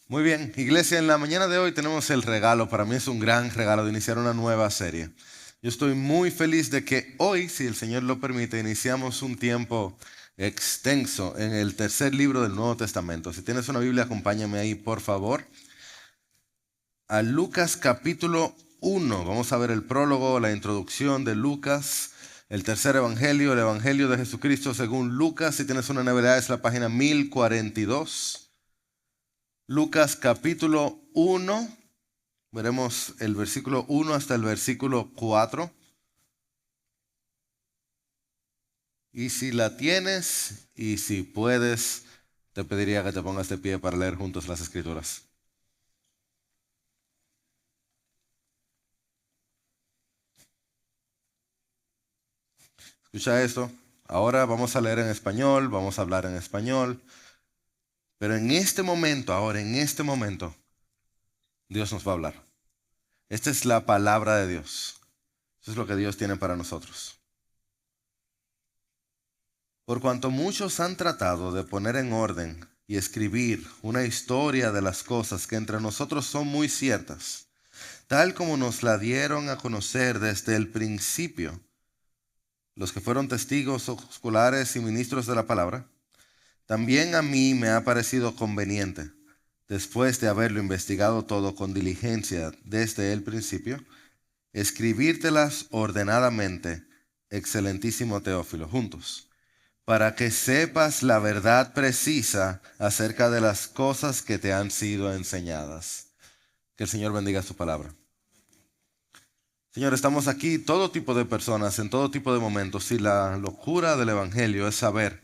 Muy bien, iglesia, en la mañana de hoy tenemos el regalo, para mí es un gran regalo de iniciar una nueva serie. Yo estoy muy feliz de que hoy, si el Señor lo permite, iniciamos un tiempo extenso en el tercer libro del Nuevo Testamento. Si tienes una Biblia, acompáñame ahí, por favor, a Lucas capítulo 1. Vamos a ver el prólogo, la introducción de Lucas, el tercer evangelio, el evangelio de Jesucristo según Lucas. Si tienes una novedad, es la página 1042. Lucas capítulo 1, veremos el versículo 1 hasta el versículo 4. Y si la tienes y si puedes, te pediría que te pongas de pie para leer juntos las escrituras. Escucha esto. Ahora vamos a leer en español, vamos a hablar en español. Pero en este momento, ahora en este momento, Dios nos va a hablar. Esta es la palabra de Dios. Eso es lo que Dios tiene para nosotros. Por cuanto muchos han tratado de poner en orden y escribir una historia de las cosas que entre nosotros son muy ciertas, tal como nos la dieron a conocer desde el principio, los que fueron testigos oculares y ministros de la palabra, también a mí me ha parecido conveniente, después de haberlo investigado todo con diligencia desde el principio, escribírtelas ordenadamente, excelentísimo Teófilo, juntos, para que sepas la verdad precisa acerca de las cosas que te han sido enseñadas. Que el Señor bendiga su palabra. Señor, estamos aquí todo tipo de personas, en todo tipo de momentos, y la locura del Evangelio es saber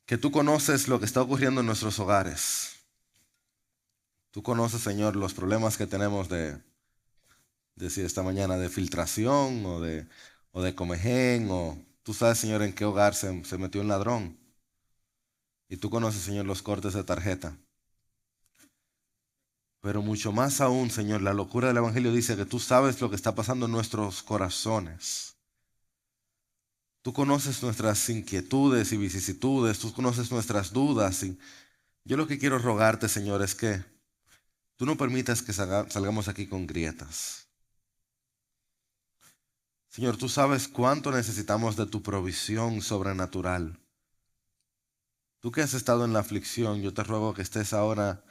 que tú conoces lo que está ocurriendo en nuestros hogares. Tú conoces, Señor, los problemas que tenemos de decir esta mañana de filtración o de comején, o tú sabes, Señor, en qué hogar se metió un ladrón. Y tú conoces, Señor, los cortes de tarjeta. Pero mucho más aún, Señor, la locura del Evangelio dice que tú sabes lo que está pasando en nuestros corazones. Tú conoces nuestras inquietudes y vicisitudes, tú conoces nuestras dudas. Y yo lo que quiero rogarte, Señor, es que tú no permitas que salgamos aquí con grietas. Señor, tú sabes cuánto necesitamos de tu provisión sobrenatural. Tú que has estado en la aflicción, yo te ruego que estés ahora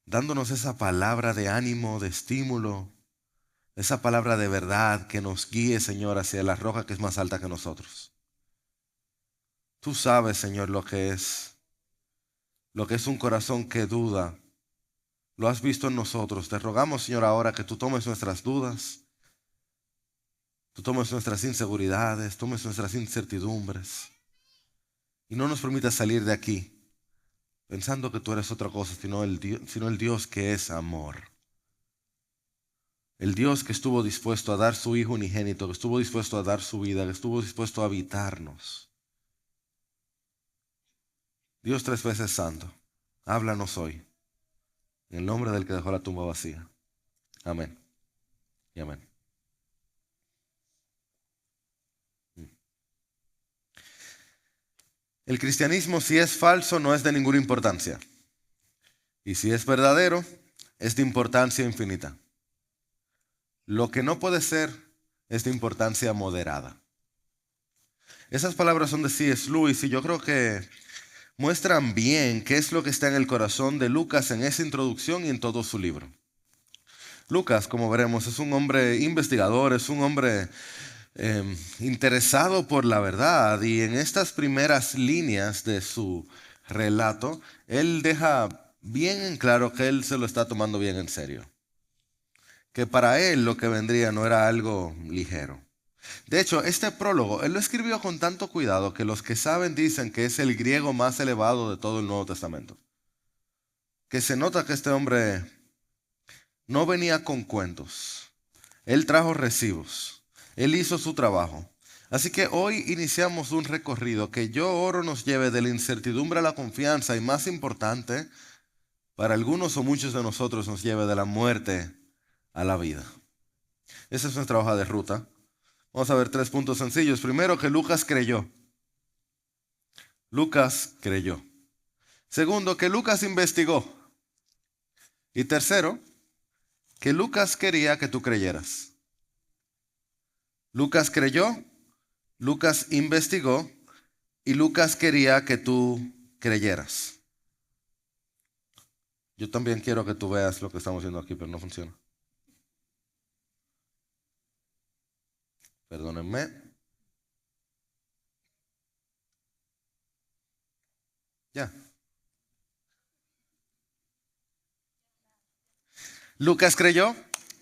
dándonos esa palabra de ánimo, de estímulo, esa palabra de verdad que nos guíe, Señor, hacia la roca que es más alta que nosotros. Tú sabes, Señor, lo que es un corazón que duda. Lo has visto en nosotros. Te rogamos, Señor, ahora que tú tomes nuestras dudas, tú tomes nuestras inseguridades, tomes nuestras incertidumbres y no nos permitas salir de aquí pensando que tú eres otra cosa, sino el Dios que es amor. El Dios que estuvo dispuesto a dar su Hijo unigénito, que estuvo dispuesto a dar su vida, que estuvo dispuesto a habitarnos. Dios tres veces santo, háblanos hoy, en el nombre del que dejó la tumba vacía. Amén y amén. El cristianismo, si es falso, no es de ninguna importancia. Y si es verdadero, es de importancia infinita. Lo que no puede ser es de importancia moderada. Esas palabras son de C.S. Lewis y yo creo que muestran bien qué es lo que está en el corazón de Lucas en esa introducción y en todo su libro. Lucas, como veremos, es un hombre investigador, es un hombre interesado por la verdad, y en estas primeras líneas de su relato, él deja bien en claro que él se lo está tomando bien en serio. Que para él lo que vendría no era algo ligero. De hecho, este prólogo, él lo escribió con tanto cuidado que los que saben dicen que es el griego más elevado de todo el Nuevo Testamento. Que se nota que este hombre no venía con cuentos. Él trajo recibos. Él hizo su trabajo. Así que hoy iniciamos un recorrido que yo oro nos lleve de la incertidumbre a la confianza y, más importante, para algunos o muchos de nosotros nos lleve de la muerte a la vida. Esa es nuestra hoja de ruta. Vamos a ver 3 puntos sencillos. Primero, que Lucas creyó. Lucas creyó. Segundo, que Lucas investigó. Y tercero, que Lucas quería que tú creyeras. Lucas creyó, Lucas investigó y Lucas quería que tú creyeras. Yo también quiero que tú veas lo que estamos haciendo aquí, pero no funciona. Perdónenme. Ya. Lucas creyó,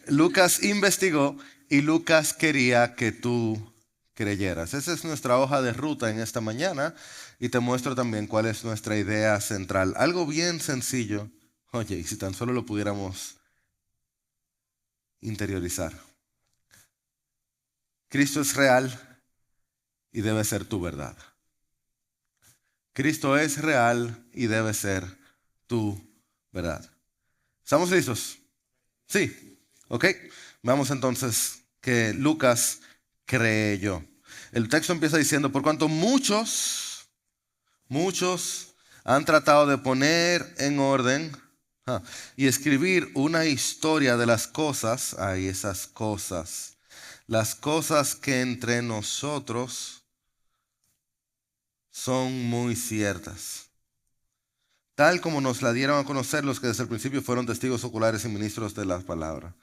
Lucas investigó y Lucas quería que tú creyeras. Esa es nuestra hoja de ruta en esta mañana y te muestro también cuál es nuestra idea central. Algo bien sencillo. Oye, y si tan solo lo pudiéramos interiorizar. Cristo es real y debe ser tu verdad. Cristo es real y debe ser tu verdad. ¿Estamos listos? Sí. Ok. Vamos entonces que Lucas creyó. El texto empieza diciendo, por cuanto muchos han tratado de poner en orden y escribir una historia de las cosas, esas cosas, las cosas que entre nosotros son muy ciertas, tal como nos la dieron a conocer los que desde el principio fueron testigos oculares y ministros de la palabra.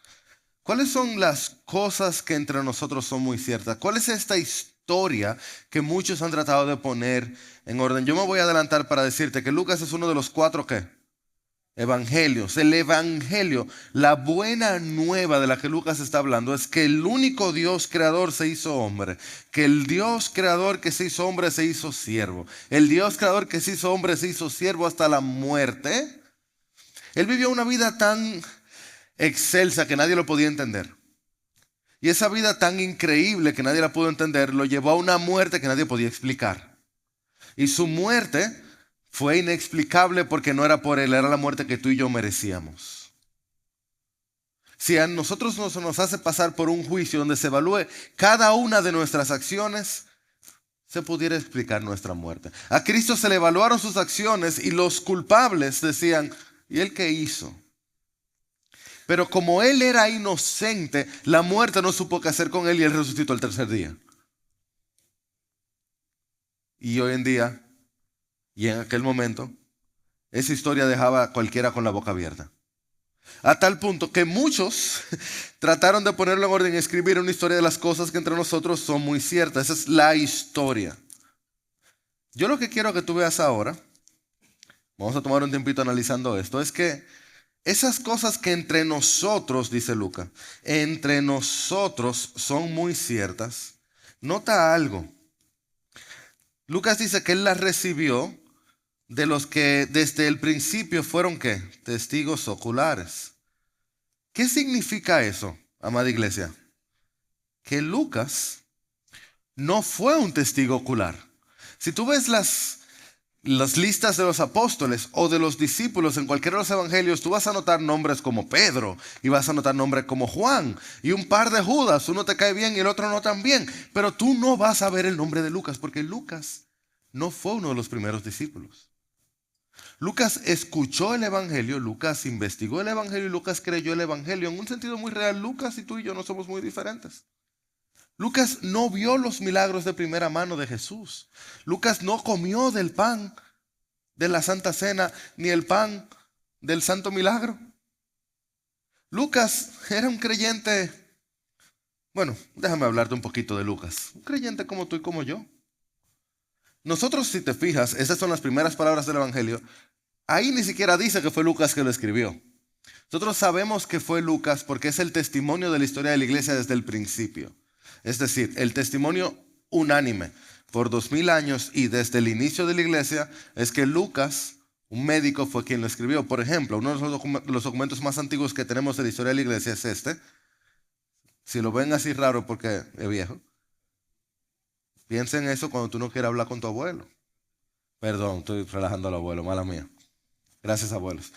¿Cuáles son las cosas que entre nosotros son muy ciertas? ¿Cuál es esta historia que muchos han tratado de poner en orden? Yo me voy a adelantar para decirte que Lucas es uno de los 4 ¿qué? Evangelios. El evangelio, la buena nueva de la que Lucas está hablando es que el único Dios creador se hizo hombre, que el Dios creador que se hizo hombre se hizo siervo, el Dios creador que se hizo hombre se hizo siervo hasta la muerte. Él vivió una vida tan excelsa que nadie lo podía entender. Y esa vida tan increíble que nadie la pudo entender lo llevó a una muerte que nadie podía explicar. Y su muerte fue inexplicable porque no era por él, era la muerte que tú y yo merecíamos. Si a nosotros nos hace pasar por un juicio donde se evalúe cada una de nuestras acciones, se pudiera explicar nuestra muerte. A Cristo se le evaluaron sus acciones y los culpables decían, ¿y él qué hizo? Pero como él era inocente, la muerte no supo qué hacer con él y él resucitó el tercer día. Y hoy en día, y en aquel momento, esa historia dejaba a cualquiera con la boca abierta. A tal punto que muchos trataron de ponerlo en orden y escribir una historia de las cosas que entre nosotros son muy ciertas. Esa es la historia. Yo lo que quiero que tú veas ahora, vamos a tomar un tiempito analizando esto, es que esas cosas que entre nosotros, dice Lucas, entre nosotros son muy ciertas. Nota algo. Lucas dice que él las recibió de los que desde el principio fueron ¿qué? Testigos oculares. ¿Qué significa eso, amada iglesia? Que Lucas no fue un testigo ocular. Si tú ves las listas de los apóstoles o de los discípulos en cualquiera de los evangelios, tú vas a notar nombres como Pedro y vas a notar nombres como Juan y un par de Judas. Uno te cae bien y el otro no tan bien. Pero tú no vas a ver el nombre de Lucas porque Lucas no fue uno de los primeros discípulos. Lucas escuchó el evangelio, Lucas investigó el evangelio y Lucas creyó el evangelio. En un sentido muy real, Lucas y tú y yo no somos muy diferentes. Lucas no vio los milagros de primera mano de Jesús. Lucas no comió del pan de la Santa Cena ni el pan del Santo Milagro. Lucas era un creyente, bueno, déjame hablarte un poquito de Lucas. Un creyente como tú y como yo. Nosotros, si te fijas, esas son las primeras palabras del Evangelio. Ahí ni siquiera dice que fue Lucas que lo escribió. Nosotros sabemos que fue Lucas porque es el testimonio de la historia de la iglesia desde el principio. Es decir, el testimonio unánime por 2000 años y desde el inicio de la iglesia es que Lucas, un médico, fue quien lo escribió. Por ejemplo, uno de los documentos más antiguos que tenemos de la historia de la iglesia es este. Si lo ven así raro porque es viejo, piensa en eso cuando tú no quieres hablar con tu abuelo. Perdón, estoy relajando al abuelo, mala mía. Gracias, abuelos.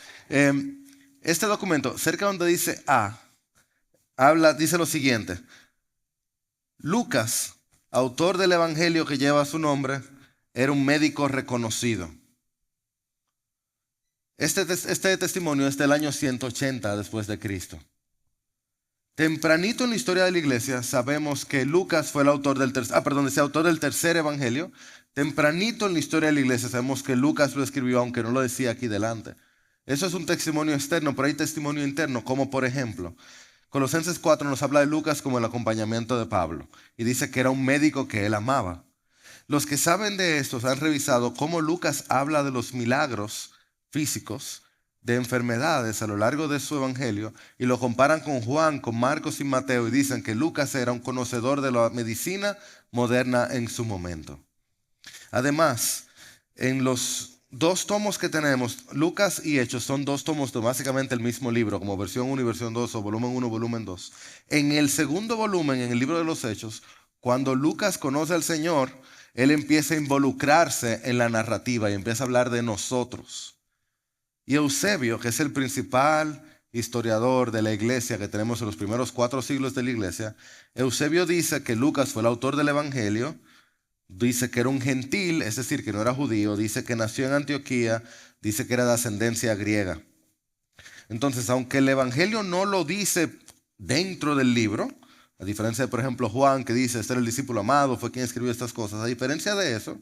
Este documento, cerca donde dice A, dice lo siguiente. Lucas, autor del evangelio que lleva su nombre, era un médico reconocido. Este testimonio es del año 180 después de Cristo. Tempranito en la historia de la iglesia sabemos que Lucas fue el autor autor del tercer evangelio. Tempranito en la historia de la iglesia sabemos que Lucas lo escribió, aunque no lo decía aquí delante. Eso es un testimonio externo, pero hay testimonio interno, como por ejemplo, Colosenses 4 nos habla de Lucas como el acompañamiento de Pablo y dice que era un médico que él amaba. Los que saben de esto han revisado cómo Lucas habla de los milagros físicos, de enfermedades a lo largo de su evangelio, y lo comparan con Juan, con Marcos y Mateo, y dicen que Lucas era un conocedor de la medicina moderna en su momento. Además, en los dos tomos que tenemos, Lucas y Hechos son dos tomos de básicamente el mismo libro, como versión 1 y versión 2, o volumen 1, volumen 2. En el segundo volumen, en el libro de los Hechos, cuando Lucas conoce al Señor, él empieza a involucrarse en la narrativa y empieza a hablar de nosotros. Y Eusebio, que es el principal historiador de la iglesia que tenemos en los primeros 4 siglos de la iglesia, Eusebio dice que Lucas fue el autor del evangelio, dice que era un gentil, es decir, que no era judío, dice que nació en Antioquía, dice que era de ascendencia griega. Entonces, aunque el evangelio no lo dice dentro del libro, a diferencia de, por ejemplo, Juan, que dice, este era el discípulo amado, fue quien escribió estas cosas, a diferencia de eso,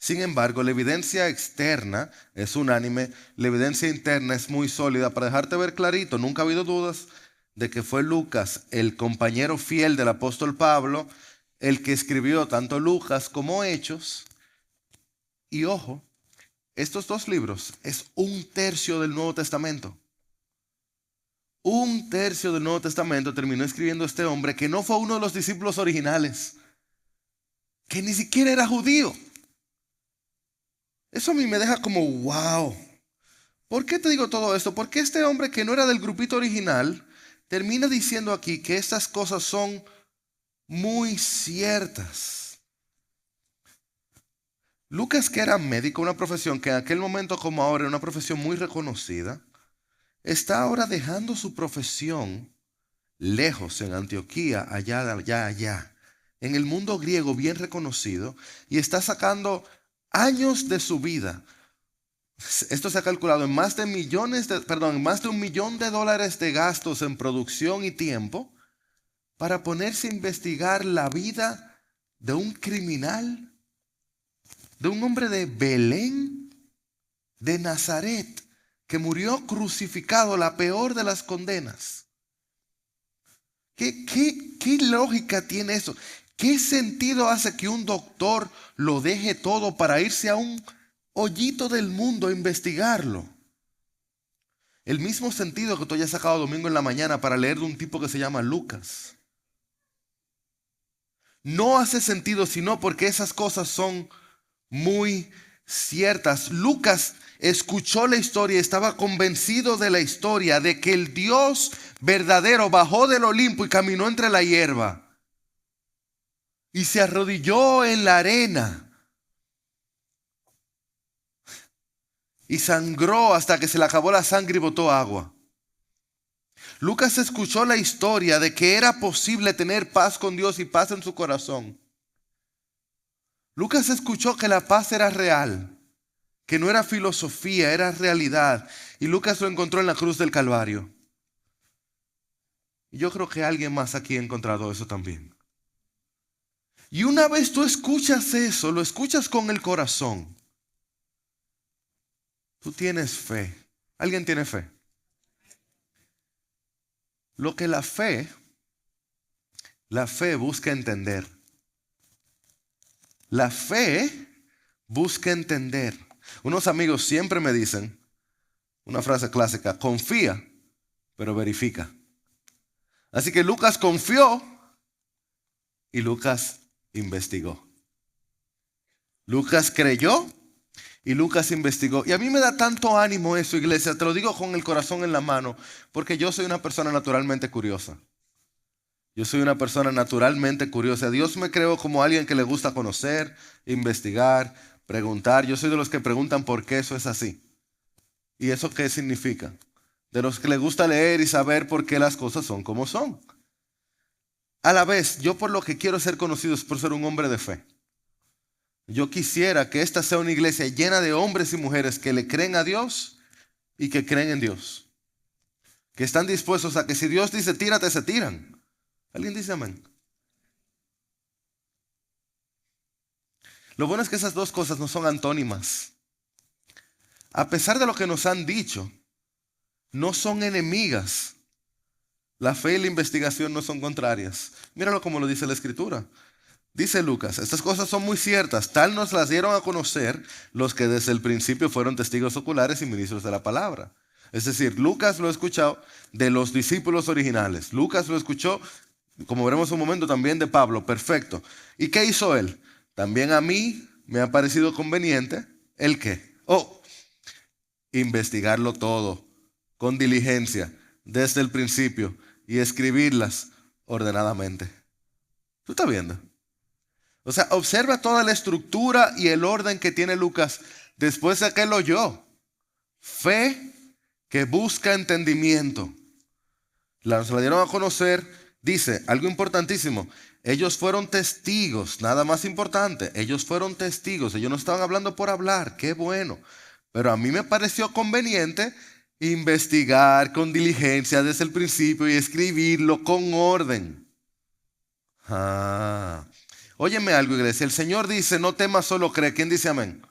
sin embargo, la evidencia externa es unánime, la evidencia interna es muy sólida. Para dejarte ver clarito, nunca ha habido dudas de que fue Lucas, el compañero fiel del apóstol Pablo, el que escribió tanto Lucas como Hechos. Y ojo, estos dos libros es 1/3 del Nuevo Testamento. 1/3 del Nuevo Testamento terminó escribiendo este hombre que no fue uno de los discípulos originales, que ni siquiera era judío. Eso a mí me deja como wow. ¿Por qué te digo todo esto? Porque este hombre que no era del grupito original termina diciendo aquí que estas cosas son muy ciertas. Lucas, que era médico, una profesión que en aquel momento como ahora era una profesión muy reconocida, está ahora dejando su profesión lejos en Antioquía, allá, en el mundo griego bien reconocido, y está sacando años de su vida. Esto se ha calculado en más de $1 millón de gastos en producción y tiempo para ponerse a investigar la vida de un criminal, de un hombre de Belén, de Nazaret, que murió crucificado, la peor de las condenas. ¿Qué lógica tiene eso? ¿Qué sentido hace que un doctor lo deje todo para irse a un hoyito del mundo a investigarlo? El mismo sentido que tú hayas sacado domingo en la mañana para leer de un tipo que se llama Lucas. No hace sentido sino porque esas cosas son muy ciertas. Lucas escuchó la historia, estaba convencido de la historia, de que el Dios verdadero bajó del Olimpo y caminó entre la hierba. Y se arrodilló en la arena. Y sangró hasta que se le acabó la sangre y botó agua. Lucas escuchó la historia de que era posible tener paz con Dios y paz en su corazón. Lucas escuchó que la paz era real, que no era filosofía, era realidad. Y Lucas lo encontró en la cruz del Calvario. Y yo creo que alguien más aquí ha encontrado eso también. Y una vez tú escuchas eso, lo escuchas con el corazón, tú tienes fe. ¿Alguien tiene fe? Lo que la fe busca entender. La fe busca entender. Unos amigos siempre me dicen una frase clásica: confía, pero verifica. Así que Lucas confió y Lucas investigó. Lucas creyó y Lucas investigó. Y a mí me da tanto ánimo eso, iglesia. Te lo digo con el corazón en la mano, porque yo soy una persona naturalmente curiosa. Yo soy una persona naturalmente curiosa. Dios me creó como alguien que le gusta conocer, investigar, preguntar. Yo soy de los que preguntan por qué eso es así. ¿Y eso qué significa? De los que le gusta leer y saber por qué las cosas son como son. A la vez, yo por lo que quiero ser conocido es por ser un hombre de fe. Yo quisiera que esta sea una iglesia llena de hombres y mujeres que le creen a Dios y que creen en Dios. Que están dispuestos a que si Dios dice tírate, se tiran. ¿Alguien dice amén? Lo bueno es que esas dos cosas no son antónimas. A pesar de lo que nos han dicho, no son enemigas. La fe y la investigación no son contrarias. Míralo como lo dice la Escritura. Dice Lucas, estas cosas son muy ciertas, tal nos las dieron a conocer los que desde el principio fueron testigos oculares y ministros de la palabra. Es decir, Lucas lo ha escuchado de los discípulos originales. Lucas lo escuchó, como veremos un momento, también de Pablo. Perfecto. ¿Y qué hizo él? También a mí me ha parecido conveniente el qué. Investigarlo todo con diligencia desde el principio y escribirlas ordenadamente. ¿Tú estás viendo? O sea, observa toda la estructura y el orden que tiene Lucas después de que él oyó. Fe que busca entendimiento. Se la dieron a conocer, dice, algo importantísimo. Ellos fueron testigos, nada más importante. Ellos fueron testigos, ellos no estaban hablando por hablar, qué bueno. Pero a mí me pareció conveniente investigar con diligencia desde el principio y escribirlo con orden. Óyeme algo, iglesia. El Señor dice, no temas, solo cree. ¿Quién dice amén?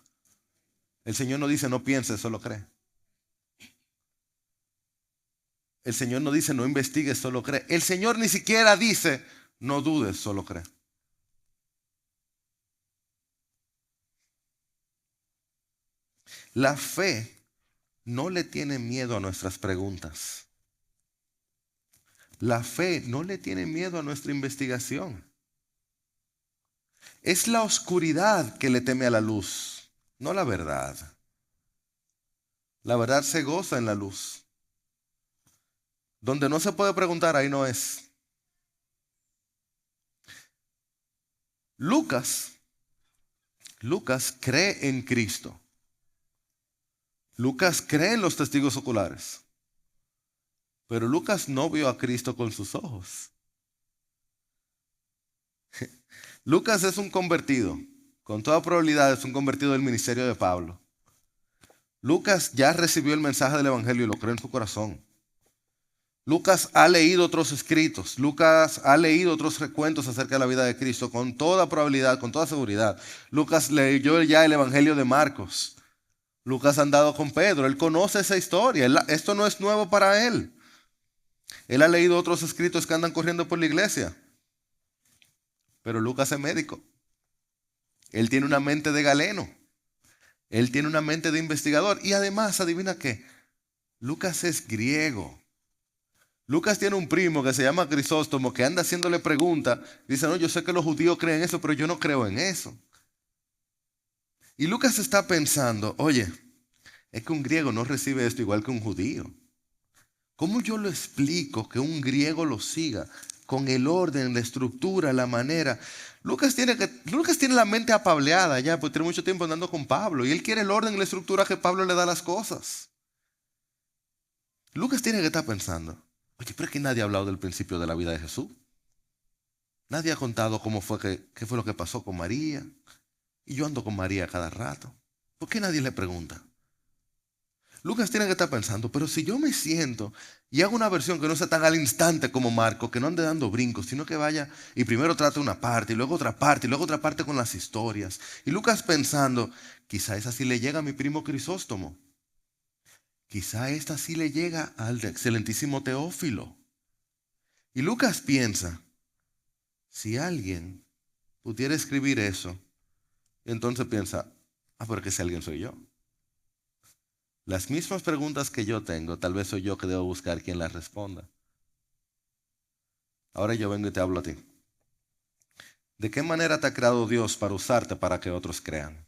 El Señor no dice, no pienses, solo cree. El Señor no dice, no investigues, solo cree. El Señor ni siquiera dice, no dudes, solo cree. La fe no le tiene miedo a nuestras preguntas. La fe no le tiene miedo a nuestra investigación. Es la oscuridad que le teme a la luz, no la verdad. La verdad se goza en la luz. Donde no se puede preguntar, ahí no es. Lucas cree en Cristo. Lucas cree en los testigos oculares. Pero Lucas no vio a Cristo con sus ojos. Lucas es un convertido. Con toda probabilidad es un convertido del ministerio de Pablo. Lucas ya recibió el mensaje del Evangelio y lo cree en su corazón. Lucas ha leído otros escritos. Lucas ha leído otros recuentos acerca de la vida de Cristo con toda probabilidad, con toda seguridad. Lucas leyó ya el Evangelio de Marcos. Lucas ha andado con Pedro. Él conoce esa historia. Esto no es nuevo para él. Él ha leído otros escritos que andan corriendo por la iglesia. Pero Lucas es médico. Él tiene una mente de galeno. Él tiene una mente de investigador. Y además, adivina qué. Lucas es griego. Lucas tiene un primo que se llama Crisóstomo que anda haciéndole preguntas. Dice, no, yo sé que los judíos creen eso, pero yo no creo en eso. Y Lucas está pensando, oye, es que un griego no recibe esto igual que un judío. ¿Cómo yo lo explico que un griego lo siga con el orden, la estructura, la manera? Lucas tiene la mente apableada ya, porque tiene mucho tiempo andando con Pablo. Y él quiere el orden y la estructura que Pablo le da a las cosas. Lucas tiene que estar pensando, oye, pero es que nadie ha hablado del principio de la vida de Jesús. Nadie ha contado qué fue lo que pasó con María. Y yo ando con María cada rato. ¿Por qué nadie le pregunta? Lucas tiene que estar pensando, pero si yo me siento y hago una versión que no sea tan al instante como Marco, que no ande dando brincos, sino que vaya y primero trate una parte y luego otra parte y luego otra parte con las historias. Y Lucas pensando, quizá esa sí le llega a mi primo Crisóstomo. Quizá esta sí le llega al excelentísimo Teófilo. Y Lucas piensa, si alguien pudiera escribir eso, entonces piensa, pero que si alguien soy yo. Las mismas preguntas que yo tengo, tal vez soy yo que debo buscar quien las responda. Ahora yo vengo y te hablo a ti. ¿De qué manera te ha creado Dios para usarte para que otros crean?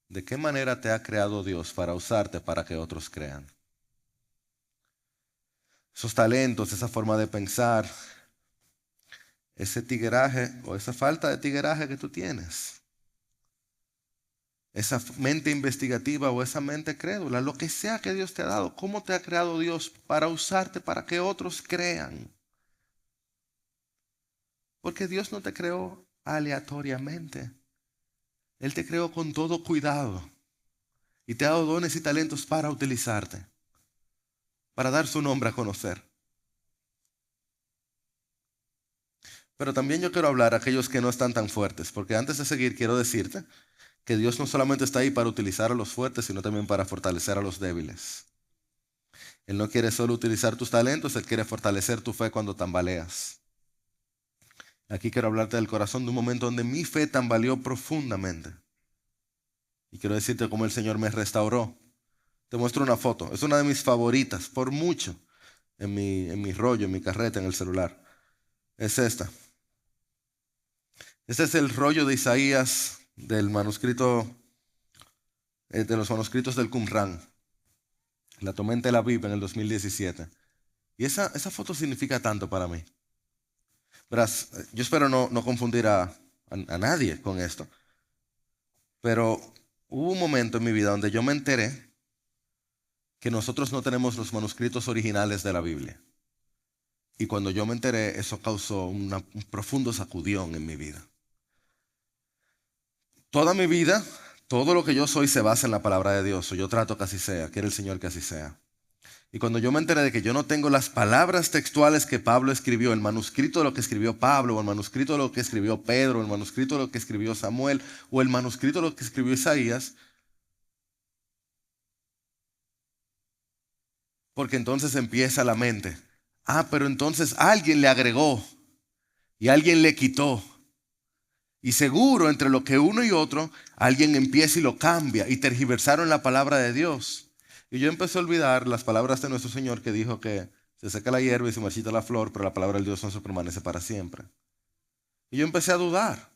¿De qué manera te ha creado Dios para usarte para que otros crean? Esos talentos, esa forma de pensar, ese tigueraje o esa falta de tigueraje que tú tienes. Esa mente investigativa o esa mente crédula, lo que sea que Dios te ha dado, ¿cómo te ha creado Dios para usarte para que otros crean? Porque Dios no te creó aleatoriamente. Él te creó con todo cuidado. Y te ha dado dones y talentos para utilizarte, para dar su nombre a conocer. Pero también yo quiero hablar a aquellos que no están tan fuertes, porque antes de seguir quiero decirte que Dios no solamente está ahí para utilizar a los fuertes, sino también para fortalecer a los débiles. Él no quiere solo utilizar tus talentos, Él quiere fortalecer tu fe cuando tambaleas. Aquí quiero hablarte del corazón de un momento donde mi fe tambaleó profundamente. Y quiero decirte cómo el Señor me restauró. Te muestro una foto. Es una de mis favoritas, por mucho, en mi rollo, en mi carreta, en el celular. Es esta. Este es el rollo de Isaías del manuscrito, de los manuscritos del Qumran. La tomé en Tel Aviv en el 2017. Y esa foto significa tanto para mí. Verás, yo espero no confundir a nadie con esto. Pero hubo un momento en mi vida donde yo me enteré que nosotros no tenemos los manuscritos originales de la Biblia. Y cuando yo me enteré, eso causó un profundo sacudión en mi vida. Toda mi vida, todo lo que yo soy se basa en la palabra de Dios. O yo trato que así sea, quiere el Señor que así sea. Y cuando yo me enteré de que yo no tengo las palabras textuales que Pablo escribió, el manuscrito de lo que escribió Pablo, o el manuscrito de lo que escribió Pedro, el manuscrito de lo que escribió Samuel, o el manuscrito de lo que escribió Isaías, porque entonces empieza la mente. Pero entonces alguien le agregó y alguien le quitó. Y seguro entre lo que uno y otro, alguien empieza y lo cambia y tergiversaron la palabra de Dios. Y yo empecé a olvidar las palabras de nuestro Señor que dijo que se seca la hierba y se marchita la flor, pero la palabra del Dios no se permanece para siempre. Y yo empecé a dudar.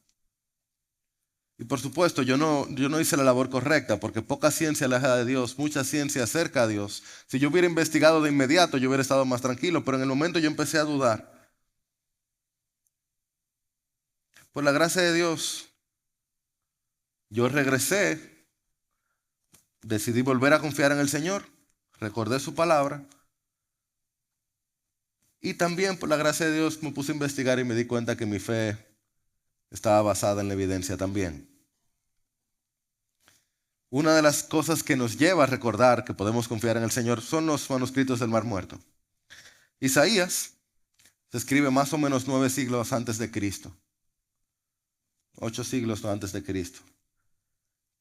Y por supuesto, yo no hice la labor correcta, porque poca ciencia aleja de Dios, mucha ciencia acerca a Dios. Si yo hubiera investigado de inmediato, yo hubiera estado más tranquilo, pero en el momento yo empecé a dudar. Por la gracia de Dios, yo regresé, decidí volver a confiar en el Señor, recordé su palabra. Y también por la gracia de Dios me puse a investigar y me di cuenta que mi fe estaba basada en la evidencia también. Una de las cosas que nos lleva a recordar que podemos confiar en el Señor son los manuscritos del Mar Muerto. Isaías se escribe más o menos 9 siglos antes de Cristo. 8 siglos antes de Cristo.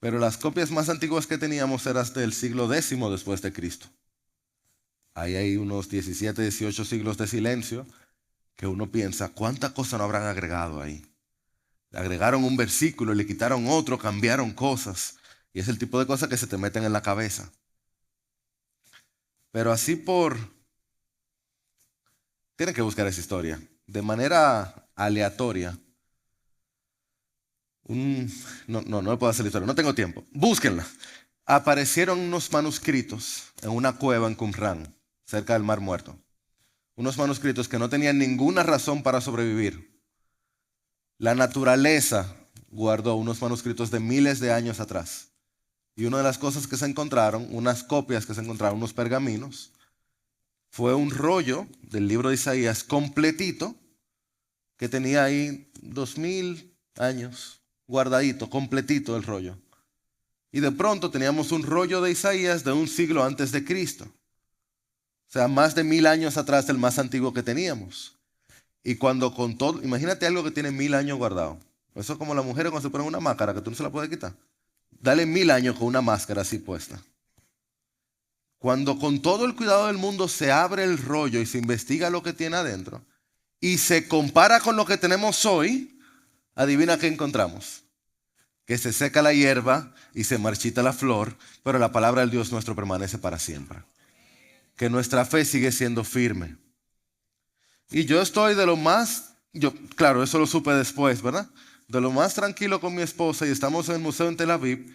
Pero las copias más antiguas que teníamos eran del siglo X después de Cristo. Ahí hay unos 17, 18 siglos de silencio que uno piensa, ¿cuánta cosa no habrán agregado ahí? Le agregaron un versículo, le quitaron otro, cambiaron cosas. Y es el tipo de cosas que se te meten en la cabeza. Pero así tienen que buscar esa historia. De manera aleatoria. No le puedo hacer la historia, no tengo tiempo. Búsquenla. Aparecieron unos manuscritos en una cueva en Qumran, cerca del Mar Muerto. Unos manuscritos que no tenían ninguna razón para sobrevivir. La naturaleza guardó unos manuscritos de miles de años atrás. Y una de las cosas que se encontraron, unas copias que se encontraron, unos pergaminos, fue un rollo del libro de Isaías completito que tenía ahí 2000 años guardadito, completito el rollo. Y de pronto teníamos un rollo de Isaías de un siglo antes de Cristo. O sea, más de 1000 años atrás del más antiguo que teníamos. Y cuando con todo, imagínate algo que tiene 1000 años guardado. Eso es como las mujeres cuando se ponen una máscara que tú no se la puedes quitar. Dale 1000 años con una máscara así puesta. Cuando con todo el cuidado del mundo se abre el rollo y se investiga lo que tiene adentro y se compara con lo que tenemos hoy, adivina qué encontramos. Que se seca la hierba y se marchita la flor, pero la palabra del Dios nuestro permanece para siempre. Que nuestra fe sigue siendo firme. Y yo estoy de lo más, claro, eso lo supe después, ¿verdad? De lo más tranquilo con mi esposa y estamos en el museo en Tel Aviv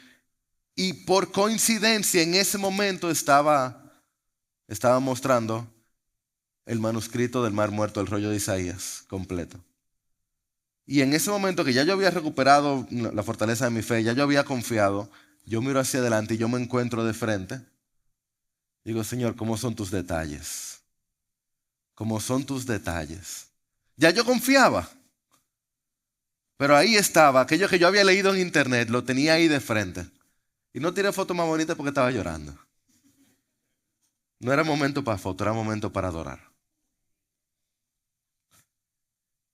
y por coincidencia en ese momento estaba mostrando el manuscrito del Mar Muerto, el rollo de Isaías completo. Y en ese momento que ya yo había recuperado la fortaleza de mi fe, ya yo había confiado, yo miro hacia adelante y yo me encuentro de frente. Digo, Señor, ¿cómo son tus detalles? ¿Cómo son tus detalles? Ya yo confiaba. Pero ahí estaba, aquello que yo había leído en internet, lo tenía ahí de frente. Y no tiré foto más bonita porque estaba llorando. No era momento para foto, era momento para adorar.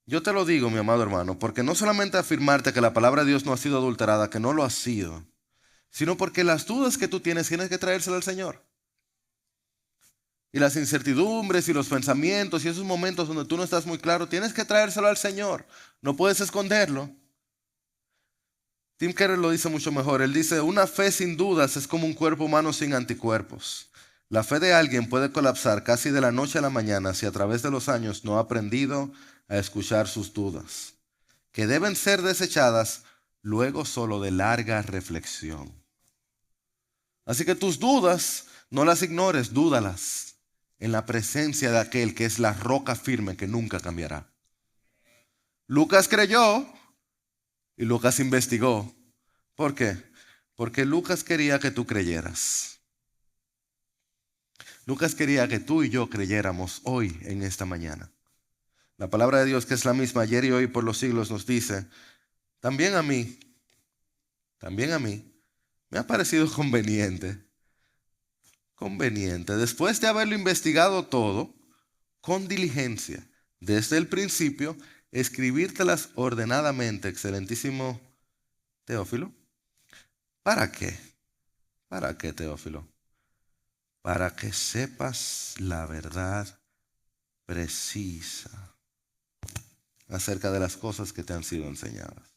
Yo te lo digo, mi amado hermano, porque no solamente afirmarte que la palabra de Dios no ha sido adulterada, que no lo ha sido, sino porque las dudas que tú tienes que traérselas al Señor. Y las incertidumbres y los pensamientos y esos momentos donde tú no estás muy claro, tienes que traérselo al Señor. No puedes esconderlo. Tim Keller lo dice mucho mejor. Él dice, una fe sin dudas es como un cuerpo humano sin anticuerpos. La fe de alguien puede colapsar casi de la noche a la mañana si a través de los años no ha aprendido a escuchar sus dudas, que deben ser desechadas luego solo de larga reflexión. Así que tus dudas no las ignores, dúdalas en la presencia de aquel que es la roca firme que nunca cambiará. Lucas creyó y Lucas investigó. ¿Por qué? Porque Lucas quería que tú creyeras. Lucas quería que tú y yo creyéramos hoy en esta mañana. La palabra de Dios, que es la misma ayer y hoy por los siglos, nos dice, también a mí, me ha parecido conveniente, después de haberlo investigado todo, con diligencia, desde el principio, escribírtelas ordenadamente, excelentísimo Teófilo. ¿Para qué? ¿Para qué, Teófilo? Para que sepas la verdad precisa acerca de las cosas que te han sido enseñadas.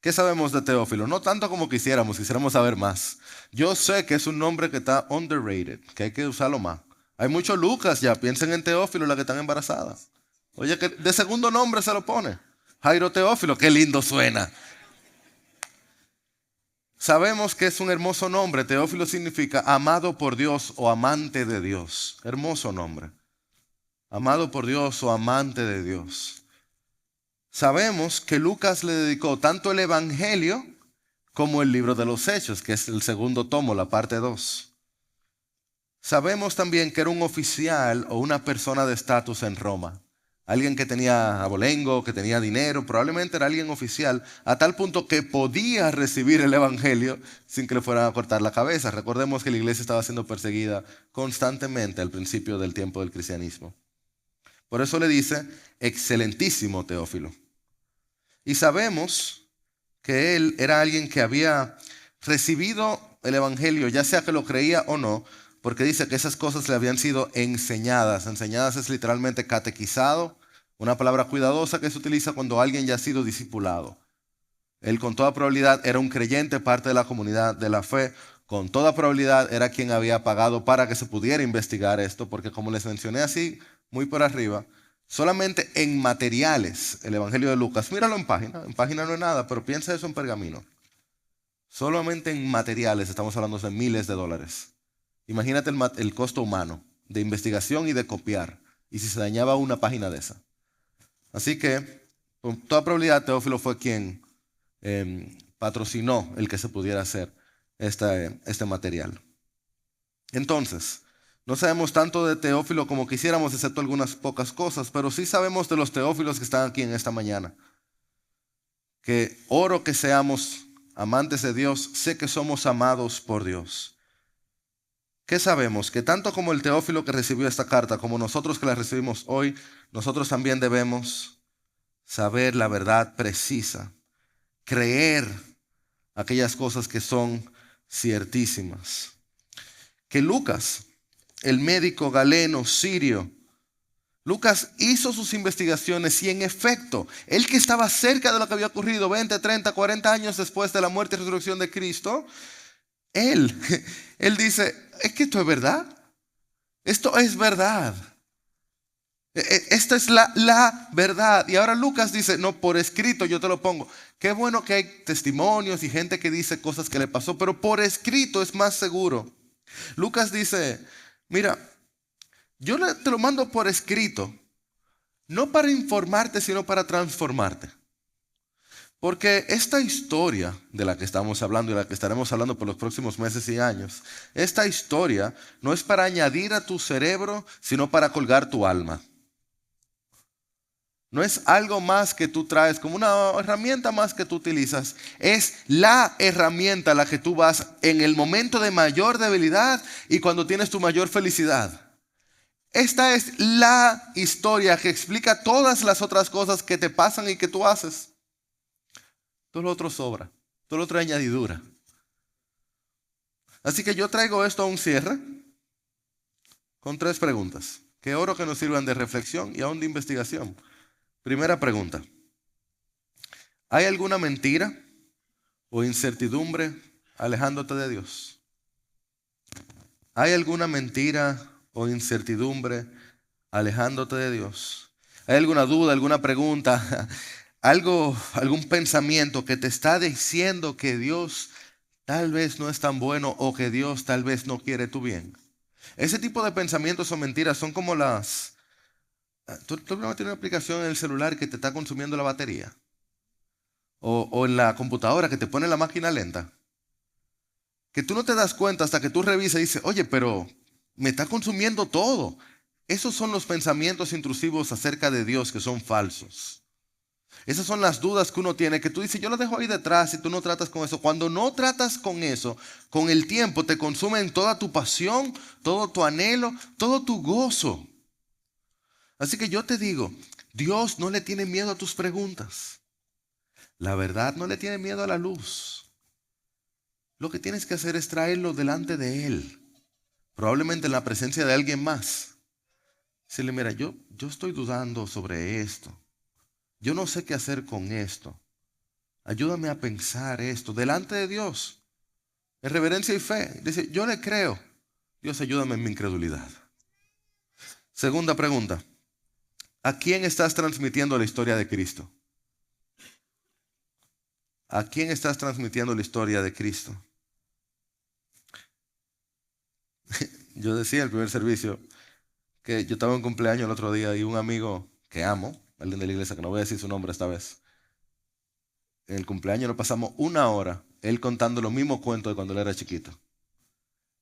¿Qué sabemos de Teófilo? No tanto como quisiéramos saber más. Yo sé que es un nombre que está underrated, que hay que usarlo más. Hay muchos Lucas ya, piensen en Teófilo, la que están embarazadas. Oye, que de segundo nombre se lo pone. Jairo Teófilo, qué lindo suena. Sabemos que es un hermoso nombre. Teófilo significa amado por Dios o amante de Dios. Hermoso nombre. Amado por Dios o amante de Dios. Sabemos que Lucas le dedicó tanto el Evangelio como el libro de los Hechos, que es el segundo tomo, la parte 2. Sabemos también que era un oficial o una persona de estatus en Roma. Alguien que tenía abolengo, que tenía dinero, probablemente era alguien oficial, a tal punto que podía recibir el Evangelio sin que le fueran a cortar la cabeza. Recordemos que la iglesia estaba siendo perseguida constantemente al principio del tiempo del cristianismo. Por eso le dice, excelentísimo Teófilo. Y sabemos que él era alguien que había recibido el Evangelio, ya sea que lo creía o no, porque dice que esas cosas le habían sido enseñadas. Enseñadas es literalmente catequizado, una palabra cuidadosa que se utiliza cuando alguien ya ha sido discipulado. Él con toda probabilidad era un creyente, parte de la comunidad de la fe. Con toda probabilidad era quien había pagado para que se pudiera investigar esto, porque como les mencioné así, muy por arriba, solamente en materiales, el Evangelio de Lucas, míralo en página no es nada, pero piensa eso en pergamino. Solamente en materiales estamos hablando de miles de dólares. Imagínate el costo humano de investigación y de copiar, y si se dañaba una página de esa. Así que, con toda probabilidad, Teófilo fue quien patrocinó el que se pudiera hacer este material. Entonces, no sabemos tanto de Teófilo como quisiéramos, excepto algunas pocas cosas, pero sí sabemos de los Teófilos que están aquí en esta mañana. Que oro que seamos amantes de Dios, sé que somos amados por Dios. ¿Qué sabemos? Que tanto como el Teófilo que recibió esta carta, como nosotros que la recibimos hoy, nosotros también debemos saber la verdad precisa, creer aquellas cosas que son ciertísimas. Que Lucas, el médico galeno sirio, Lucas hizo sus investigaciones y en efecto, él que estaba cerca de lo que había ocurrido 20, 30, 40 años después de la muerte y resurrección de Cristo, él dice, es que esto es verdad. Esto es verdad. Esta es la verdad. Y ahora Lucas dice, no, por escrito yo te lo pongo. Qué bueno que hay testimonios y gente que dice cosas que le pasó, pero por escrito es más seguro. Lucas dice, mira, yo te lo mando por escrito, no para informarte, sino para transformarte. Porque esta historia de la que estamos hablando y de la que estaremos hablando por los próximos meses y años, esta historia no es para añadir a tu cerebro, sino para colgar tu alma. No es algo más que tú traes como una herramienta más que tú utilizas. Es la herramienta a la que tú vas en el momento de mayor debilidad y cuando tienes tu mayor felicidad. Esta es la historia que explica todas las otras cosas que te pasan y que tú haces. Todo lo otro sobra, todo lo otro es añadidura. Así que yo traigo esto a un cierre con 3 preguntas, que oro que nos sirvan de reflexión y aún de investigación. Primera pregunta: ¿hay alguna mentira o incertidumbre alejándote de Dios? ¿Hay alguna mentira o incertidumbre alejándote de Dios? ¿Hay alguna duda, alguna pregunta, algún pensamiento que te está diciendo que Dios tal vez no es tan bueno o que Dios tal vez no quiere tu bien? Ese tipo de pensamientos o mentiras son como las... ¿Tú no tienes una aplicación en el celular que te está consumiendo la batería? O en la computadora que te pone la máquina lenta. Que tú no te das cuenta hasta que tú revisas y dices, oye, pero me está consumiendo todo. Esos son los pensamientos intrusivos acerca de Dios que son falsos. Esas son las dudas que uno tiene, que tú dices, yo lo dejo ahí detrás y tú no tratas con eso. Cuando no tratas con eso, con el tiempo te consumen toda tu pasión, todo tu anhelo, todo tu gozo. Así que yo te digo, Dios no le tiene miedo a tus preguntas. La verdad no le tiene miedo a la luz. Lo que tienes que hacer es traerlo delante de Él, probablemente en la presencia de alguien más. Decirle, mira, yo estoy dudando sobre esto. Yo no sé qué hacer con esto. Ayúdame a pensar esto delante de Dios, en reverencia y fe. Dice, yo le creo. Dios, ayúdame en mi incredulidad. Segunda pregunta: ¿a quién estás transmitiendo la historia de Cristo? ¿A quién estás transmitiendo la historia de Cristo? Yo decía en el primer servicio que yo estaba en cumpleaños el otro día y un amigo que amo, alguien de la iglesia, que no voy a decir su nombre esta vez, en el cumpleaños nos pasamos 1 hora, él contando los mismos cuentos de cuando él era chiquito.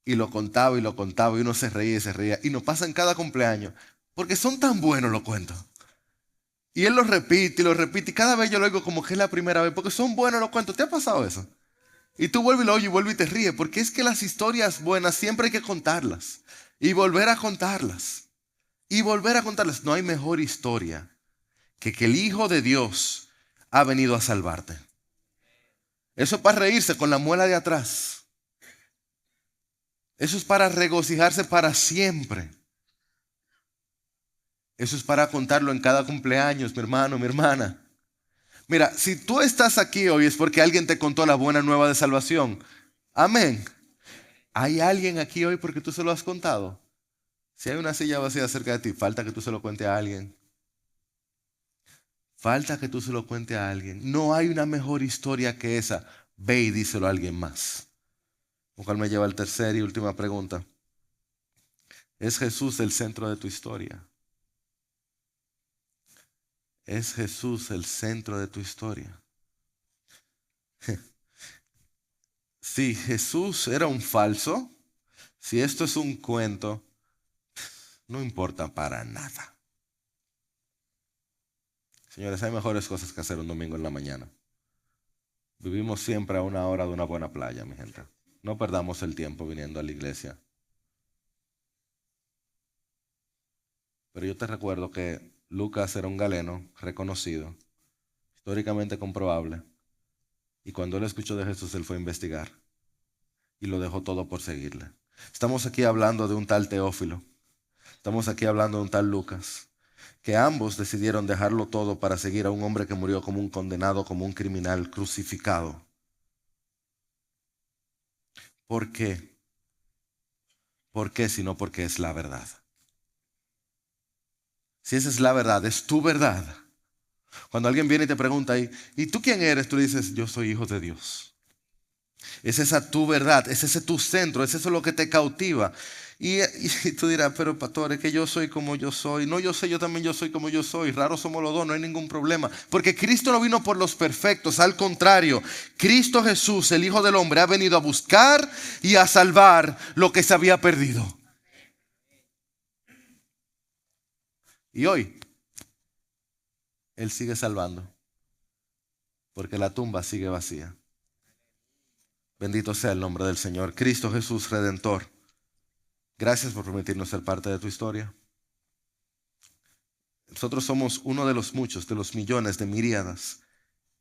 Y lo contaba y uno se reía y se reía. Y nos pasa en cada cumpleaños, porque son tan buenos los cuentos. Y él lo repite y lo repite y cada vez yo lo oigo como que es la primera vez, porque son buenos los cuentos. ¿Te ha pasado eso? Y tú vuelves y lo oyes y vuelves y te ríes, porque es que las historias buenas siempre hay que contarlas. Y volver a contarlas. Y volver a contarlas. No hay mejor historia que el Hijo de Dios ha venido a salvarte. Eso es para reírse con la muela de atrás. Eso es para regocijarse para siempre. Eso es para contarlo en cada cumpleaños, mi hermano, mi hermana. Mira, si tú estás aquí hoy es porque alguien te contó la buena nueva de salvación. Amén. ¿Hay alguien aquí hoy porque tú se lo has contado? Si hay una silla vacía cerca de ti, falta que tú se lo cuentes a alguien. Falta que tú se lo cuentes a alguien. No hay una mejor historia que esa. Ve y díselo a alguien más. Lo cual me lleva al tercer y última pregunta. ¿Es Jesús el centro de tu historia? ¿Es Jesús el centro de tu historia? Si Jesús era un falso, si esto es un cuento, no importa para nada. Señores, hay mejores cosas que hacer un domingo en la mañana. Vivimos siempre a 1 hora de una buena playa, mi gente. No perdamos el tiempo viniendo a la iglesia. Pero yo te recuerdo que Lucas era un galeno reconocido, históricamente comprobable. Y cuando él escuchó de Jesús, él fue a investigar. Y lo dejó todo por seguirle. Estamos aquí hablando de un tal Teófilo. Estamos aquí hablando de un tal Lucas. Que ambos decidieron dejarlo todo para seguir a un hombre que murió como un condenado, como un criminal crucificado. ¿Por qué? ¿Por qué? Sino porque es la verdad. Si esa es la verdad, es tu verdad. Cuando alguien viene y te pregunta, ¿y tú quién eres? Tú dices, yo soy hijo de Dios. Es esa tu verdad, es ese tu centro, es eso lo que te cautiva. Y tú dirás, pero pastor, es que yo soy como yo soy. No, yo sé, yo también yo soy como yo soy. Raros somos los dos, no hay ningún problema. Porque Cristo no vino por los perfectos, al contrario. Cristo Jesús, el Hijo del Hombre, ha venido a buscar y a salvar lo que se había perdido. Y hoy, Él sigue salvando, porque la tumba sigue vacía. Bendito sea el nombre del Señor. Cristo Jesús, Redentor, gracias por permitirnos ser parte de tu historia. Nosotros somos uno de los muchos, de los millones, de miríadas,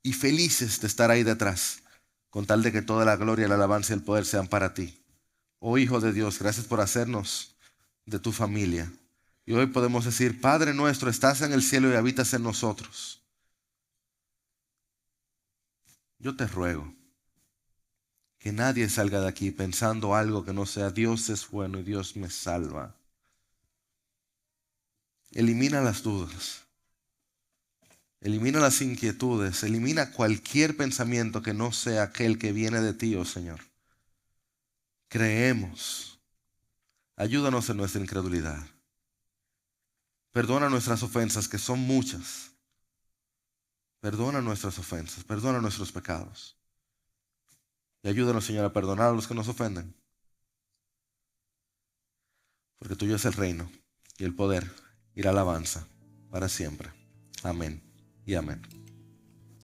y felices de estar ahí detrás, con tal de que toda la gloria, la alabanza y el poder sean para ti. Oh Hijo de Dios, gracias por hacernos de tu familia. Y hoy podemos decir, Padre nuestro, estás en el cielo y habitas en nosotros. Yo te ruego que nadie salga de aquí pensando algo que no sea Dios es bueno y Dios me salva. Elimina las dudas. Elimina las inquietudes, elimina cualquier pensamiento que no sea aquel que viene de ti, oh Señor. Creemos. Ayúdanos en nuestra incredulidad. Perdona nuestras ofensas, que son muchas. Perdona nuestras ofensas, perdona nuestros pecados. Y ayúdanos, Señor, a perdonar a los que nos ofenden. Porque tuyo es el reino y el poder y la alabanza para siempre. Amén y amén.